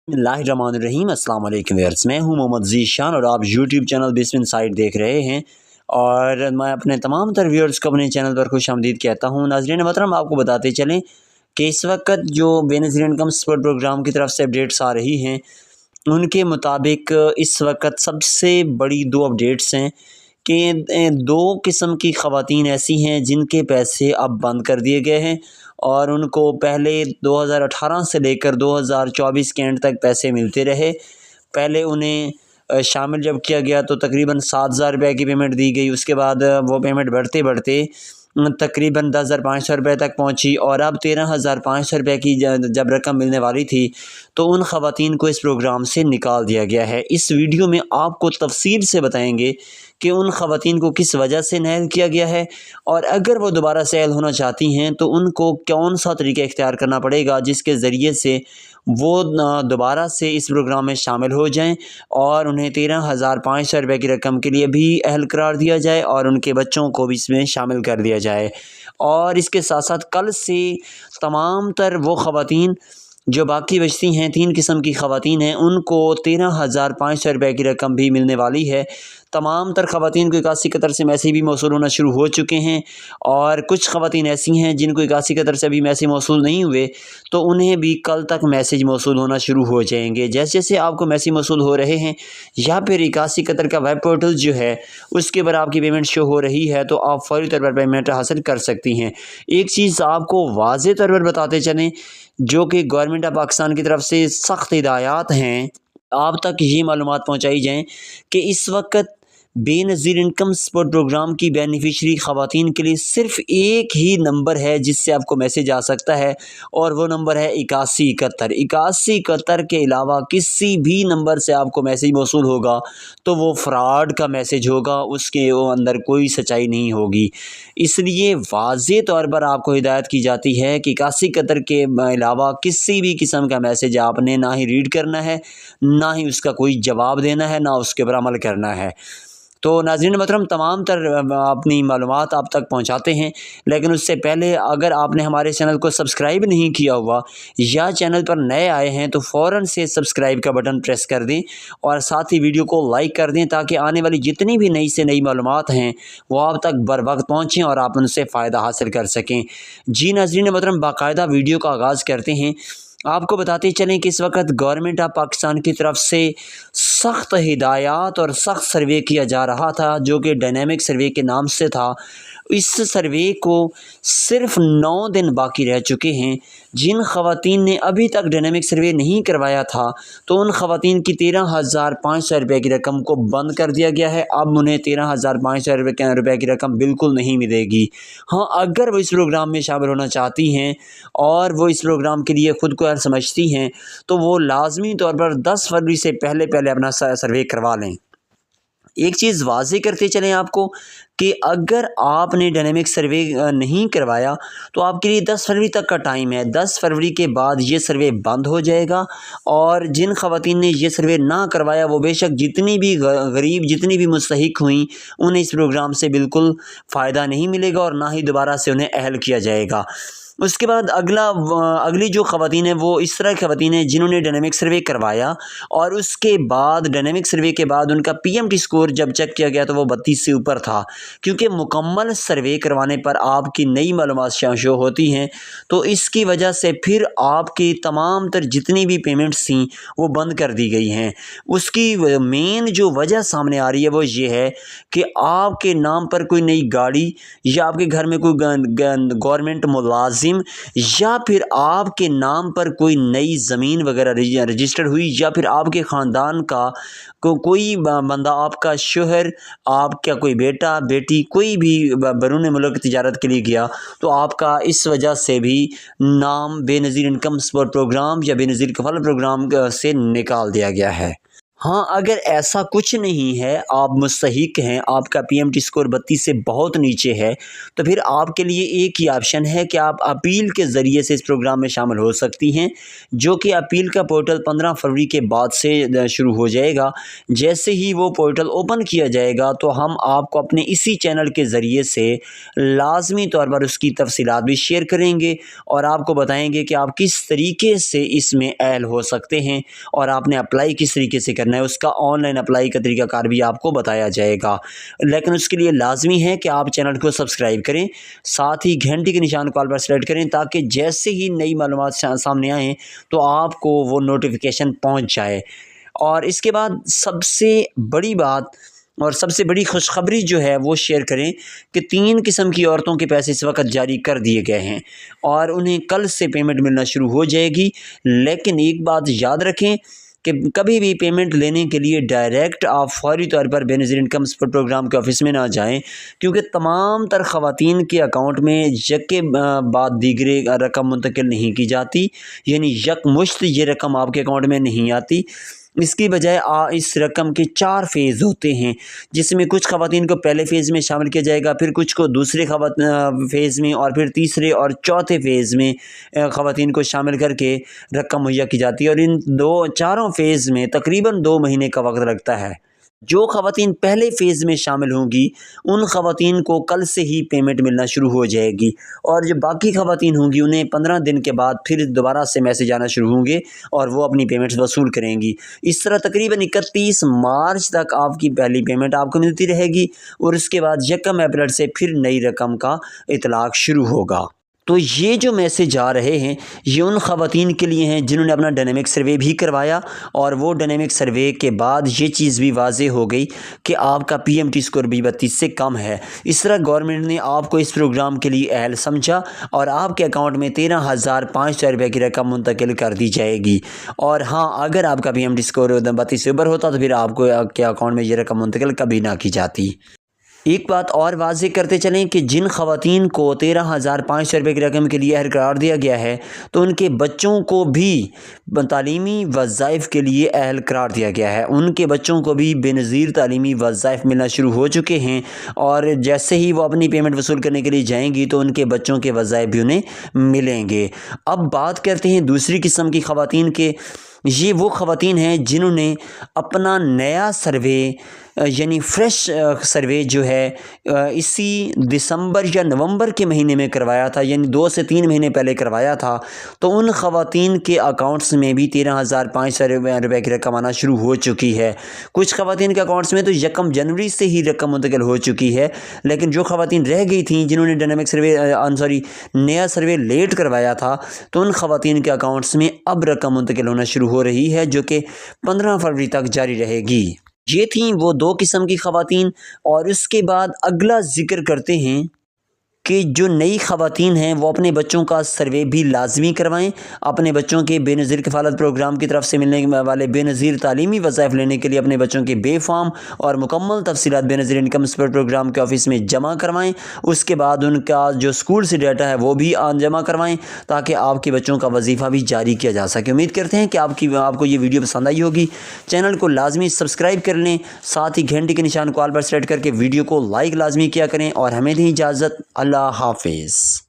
बिस्मिल्लाहिर्रहमानिर्रहीम। अस्सलाम वालेकुम व्यूअर्स, मैं हूं मोहम्मद ज़ीशान और आप यूट्यूब चैनल बिस्म इनसाइट देख रहे हैं। और मैं अपने तमाम तर व्यूअर्स को अपने चैनल पर खुशामदीद कहता हूं। नाज़रीन मोहतरम, आपको बताते चलें कि इस वक्त जो बेनज़ीर इनकम सपोर्ट प्रोग्राम की तरफ से अपडेट्स आ रही हैं, उनके मुताबिक इस वक्त सबसे बड़ी दो अपडेट्स हैं कि दो किस्म की ख़वातीन ऐसी हैं जिनके पैसे अब बंद कर दिए गए हैं और उनको पहले 2018 से लेकर 2024 के एंड तक पैसे मिलते रहे। पहले उन्हें शामिल जब किया गया तो तकरीबन 7,000 रुपये की पेमेंट दी गई। उसके बाद वो पेमेंट बढ़ते बढ़ते तकरीबन 10,500 रुपये तक पहुंची और अब 13,500 रुपये की जब रकम मिलने वाली थी तो उन ख़वातीन को इस प्रोग्राम से निकाल दिया गया है। इस वीडियो में आपको तफसील से बताएंगे कि उन ख़वातीन को किस वजह से नाअहल किया गया है और अगर वो दोबारा से अहल होना चाहती हैं तो उनको कौन सा तरीका इख्तियार करना पड़ेगा जिसके ज़रिए से वो दोबारा से इस प्रोग्राम में शामिल हो जाएं और उन्हें 13,500 रुपये की रकम के लिए भी अहल करार दिया जाए और उनके बच्चों को भी इसमें शामिल कर दिया जाए। और इसके साथ साथ कल से तमाम तर वो ख़वातीन जो बाकी बचती हैं, 3 किस्म की ख़वातीन हैं, उनको 13,500 रुपये की रकम भी मिलने वाली है। तमाम तर ख़वातीन को 81 कतर से मैसेज भी मौसूल होना शुरू हो चुके हैं और कुछ ख़वातीन ऐसी हैं जिनको 81 कतर से अभी मैसेज मौसूल नहीं हुए तो उन्हें भी कल तक मैसेज मौसूल होना शुरू हो जाएंगे। जैसे जैसे आपको मैसेज मौसूल हो रहे हैं या फिर 81 कतर का वेब पोर्टल जो है उसके ऊपर आपकी पेमेंट शो हो रही है तो आप फौरी तौर पर पेमेंट हासिल कर सकती हैं। एक चीज़ आपको वाज़ेह तौर पर बताते चलें जो कि गवर्नमेंट ऑफ पाकिस्तान की तरफ से सख्त हिदायत हैं, आप तक ये मालूमात पहुँचाई जाएँ कि इस वक्त बेनज़ीर इनकम सपोर्ट प्रोग्राम की बेनिफिशरी ख़वातीन के लिए सिर्फ़ एक ही नंबर है जिससे आपको मैसेज आ सकता है और वो नंबर है 8171। 8171 के अलावा किसी भी नंबर से आपको मैसेज मौसूल होगा तो वो फ्रॉड का मैसेज होगा, उसके वो अंदर कोई सच्चाई नहीं होगी। इसलिए वाज़ेह तौर पर आपको हिदायत की जाती है कि 8171 के अलावा किसी भी किस्म का मैसेज आपने ना ही रीड करना है, ना ही उसका कोई जवाब देना है, ना उसके ऊपर अमल करना है। तो नाज़रीन मोहतरम, तमाम तर अपनी मालूमात आप तक पहुंचाते हैं, लेकिन उससे पहले अगर आपने हमारे चैनल को सब्सक्राइब नहीं किया हुआ या चैनल पर नए आए हैं तो फ़ौरन से सब्सक्राइब का बटन प्रेस कर दें और साथ ही वीडियो को लाइक कर दें ताकि आने वाली जितनी भी नई से नई मालूमात हैं वो आप तक बर वक्त पहुँचें और आप उनसे फ़ायदा हासिल कर सकें। जी नाज़रीन मोहतरम, बाकायदा वीडियो का आगाज़ करते हैं। आपको बताते चलें कि इस वक्त गवर्नमेंट ऑफ पाकिस्तान की तरफ से सख्त हिदायत और सख्त सर्वे किया जा रहा था जो कि डायनेमिक सर्वे के नाम से था। इस सर्वे को सिर्फ 9 दिन बाकी रह चुके हैं। जिन ख़वातीन ने अभी तक डायनेमिक सर्वे नहीं करवाया था तो उन ख़वातीन की 13,500 रुपये की रकम को बंद कर दिया गया है। अब उन्हें 13,500 रुपये की रकम बिल्कुल नहीं मिलेगी। हाँ, अगर वो इस प्रोग्राम में शामिल होना चाहती हैं और वो इस प्रोग्राम के लिए ख़ुद को अहल समझती हैं तो वो लाजमी तौर पर 10 फरवरी से पहले पहले अपना सर्वे करवा लें। एक चीज़ वाज़ेह करते चलें आपको कि अगर आपने डायनेमिक सर्वे नहीं करवाया तो आपके लिए 10 फरवरी तक का टाइम है। 10 फरवरी के बाद ये सर्वे बंद हो जाएगा और जिन ख़वातीन ने ये सर्वे ना करवाया वो बेशक जितनी भी गरीब, जितनी भी मुस्तहिक हुई, उन्हें इस प्रोग्राम से बिल्कुल फ़ायदा नहीं मिलेगा और ना ही दोबारा से उन्हें अहल किया जाएगा। उसके बाद अगली जो ख़वातीन हैं वो इस तरह की ख़वातीन हैं जिन्होंने डायनेमिक सर्वे करवाया और उसके बाद डायनेमिक सर्वे के बाद उनका पीएमटी स्कोर जब चेक किया गया तो वो 32 से ऊपर था। क्योंकि मुकम्मल सर्वे करवाने पर आपकी नई मालूमात शो होती हैं तो इसकी वजह से फिर आपकी तमाम तर जितनी भी पेमेंट्स थी वो बंद कर दी गई हैं। उसकी मेन जो वजह सामने आ रही है वो ये है कि आपके नाम पर कोई नई गाड़ी या आपके घर में कोई गवर्नमेंट मुलाजिम या फिर आपके नाम पर कोई नई ज़मीन वगैरह रजिस्टर हुई या फिर आपके ख़ानदान का कोई बंदा, आपका शोहर, आपका कोई बेटा बेटी कोई भी बैरून मुल्क तिजारत के लिए गया तो आपका इस वजह से भी नाम बेनज़ीर इनकम सपोर्ट प्रोग्राम या बेनज़ीर कफ़ालत प्रोग्राम से निकाल दिया गया है। हाँ, अगर ऐसा कुछ नहीं है, आप मुस्तहिक हैं, आपका पीएमटी स्कोर 32 से बहुत नीचे है, तो फिर आपके लिए एक ही ऑप्शन है कि आप अपील के ज़रिए से इस प्रोग्राम में शामिल हो सकती हैं, जो कि अपील का पोर्टल 15 फरवरी के बाद से शुरू हो जाएगा। जैसे ही वो पोर्टल ओपन किया जाएगा तो हम आपको अपने इसी चैनल के ज़रिए से लाज़मी तौर पर उसकी तफसीलात भी शेयर करेंगे और आपको बताएंगे कि आप किस तरीके से इसमें अहल हो सकते हैं और आपने अप्लाई किस तरीके से करना है। उसका ऑनलाइन अप्लाई का तरीक़ाकार भी आपको बताया जाएगा, लेकिन उसके लिए लाजमी है कि आप चैनल को सब्सक्राइब करें, साथ ही घंटी के निशान को ऑल पर सेलेक्ट करें ताकि जैसे ही नई मालूमात सामने आएँ तो आपको वो नोटिफिकेशन पहुंच जाए। और इसके बाद सबसे बड़ी बात और सबसे बड़ी खुशखबरी जो है वो शेयर करें कि 3 किस्म की औरतों के पैसे इस वक्त जारी कर दिए गए हैं और उन्हें कल से पेमेंट मिलना शुरू हो जाएगी। लेकिन एक बात याद रखें कि कभी भी पेमेंट लेने के लिए डायरेक्ट आप फौरी तौर पर बेनज़ीर इनकम सपोर्ट प्रोग्राम के ऑफिस में ना जाएं, क्योंकि तमाम तर ख़वातीन के अकाउंट में यक के बाद दीगरे रकम मुंतकिल नहीं की जाती, यानी यकमुश्त ये रकम आपके अकाउंट में नहीं आती। इसकी बजाय इस रकम के 4 फ़ेज़ होते हैं, जिसमें कुछ ख़वातीन को पहले फ़ेज़ में शामिल किया जाएगा, फिर कुछ को दूसरे फ़ेज़ में और फिर तीसरे और चौथे फ़ेज़ में ख़वातीन को शामिल करके रकम मुहैया की जाती है। और इन चारों फ़ेज़ में तकरीबन 2 महीने का वक्त लगता है। जो ख़वातीन पहले फ़ेज़ में शामिल होंगी उन ख़वातीन को कल से ही पेमेंट मिलना शुरू हो जाएगी और जो बाकी ख़वातीन होंगी उन्हें 15 दिन के बाद फिर दोबारा से मैसेज आना शुरू होंगे और वो अपनी पेमेंट्स वसूल करेंगी। इस तरह तकरीबन 31 मार्च तक आपकी पहली पेमेंट आपको मिलती रहेगी और उसके बाद 1 अप्रैल से फिर नई रकम का इतलाक़ शुरू होगा। तो ये जो मैसेज आ रहे हैं ये उन ख़वातीन के लिए हैं जिन्होंने अपना डायनेमिक सर्वे भी करवाया और वो डायनेमिक सर्वे के बाद ये चीज़ भी वाज़ेह हो गई कि आपका पीएमटी स्कोर भी 32 से कम है। इस तरह गवर्नमेंट ने आपको इस प्रोग्राम के लिए अहल समझा और आपके अकाउंट में 13,500 रुपये की रकम मुंतकिल कर दी जाएगी। और हाँ, अगर आपका पीएमटी स्कोर 32 से ऊपर होता तो फिर आपको के अकाउंट में ये रकम मुंतकिल कभी ना की जाती। एक बात और वाज़ेह करते चलें कि जिन ख़वातीन को 13,500 रुपये की रकम के लिए अहल करार दिया गया है तो उनके बच्चों को भी तालीमी वज़ाइफ़ के लिए अहल करार दिया गया है। उनके बच्चों को भी बेनज़ीर तालीमी वज़ाइफ़ मिलना शुरू हो चुके हैं और जैसे ही वो अपनी पेमेंट वसूल करने के लिए जाएंगी तो उनके बच्चों के वज़ाइफ़ भी उन्हें मिलेंगे। अब बात करते हैं दूसरी किस्म की ख़वातीन के। ये वो ख़वातीन हैं जिन्होंने अपना नया सर्वे यानी फ़्रेश सर्वे जो है इसी दिसंबर या नवंबर के महीने में करवाया था, यानी 2 से 3 महीने पहले करवाया था। तो उन ख़वातीन के अकाउंट्स में भी 13,500 रुपये की रकम आना शुरू हो चुकी है। कुछ ख़वातीन के अकाउंट्स में तो 1 जनवरी से ही रकम मुंतकिल हो चुकी है, लेकिन जो ख़वातीन रह गई थी जिन्होंने डायनेमिक सर्वे नया सर्वे लेट करवाया था तो उन ख़वातीन के अकाउंट्स में अब रकम मुंतकिल होना शुरू हो रही है, जो कि 15 फरवरी तक जारी रहेगी। ये थी वो 2 किस्म की ख़वातीन। और उसके बाद अगला ज़िक्र करते हैं कि जो नई ख़वातीन हैं वो अपने बच्चों का सर्वे भी लाजमी करवाएं। अपने बच्चों के बेनज़ीर कफ़ालत प्रोग्राम की तरफ से मिलने वाले बेनज़ीर तालीमी वज़ाइफ़ लेने के लिए अपने बच्चों के बेफ़ार्म और मुकम्मल तफ़सीलात बेनज़ीर इनकम सपोर्ट प्रोग्राम के ऑफिस में जमा करवाएं। उसके बाद उनका जो स्कूल से डाटा है वो भी जमा करवाएं ताकि आपके बच्चों का वजीफ़ा भी जारी किया जा सके। उम्मीद करते हैं कि आपको ये वीडियो पसंद आई होगी। चैनल को लाजमी सब्सक्राइब कर लें, साथ ही घंटी के निशान को ऑल पर सेलेक्ट करके वीडियो को लाइक लाजमी किया करें और हमें दें इजाज़त। अल्लाह हाफिज़।